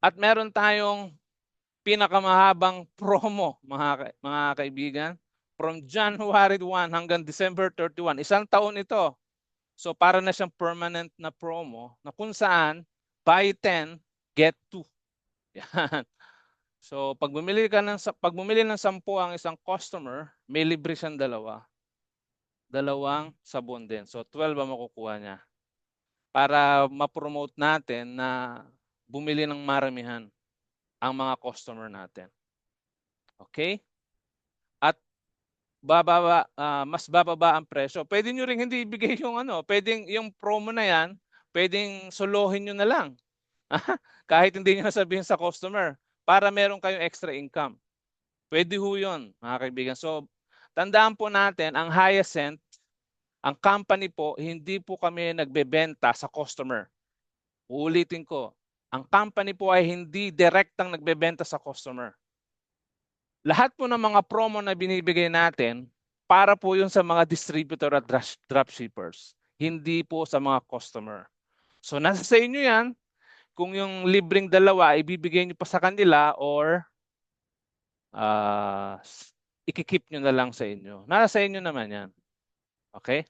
At meron tayong pinakamahabang promo, mga kaibigan. From January 1 hanggang December 31. Isang taon ito. So para na siyang permanent na promo na kung saan buy 10, get 2. Yan. So pag bumili ng 10 ang isang customer, may libre siyang dalawang sabon din. So 12 ang makukuha niya para ma-promote natin na bumili ng maramihan ang mga customer natin. Okay? At mas bababa ang presyo. Pwede nyo ring hindi ibigay yung pwedeng yung promo na yan, pwedeng solohin nyo na lang. Kahit hindi nyo sabihin sa customer para meron kayong extra income. Pwede ho yun, mga kaibigan. So, tandaan po natin, ang Hyacinth, ang company po, hindi po kami nagbebenta sa customer. Uulitin ko, ang company po ay hindi direktang nagbebenta sa customer. Lahat po ng mga promo na binibigay natin, para po yun sa mga distributor at dropshippers. Hindi po sa mga customer. So nasa sa inyo yan, kung yung libreng dalawa, ibibigay nyo pa sa kanila or ikikip nyo na lang sa inyo. Nasa sa inyo naman yan. Okay?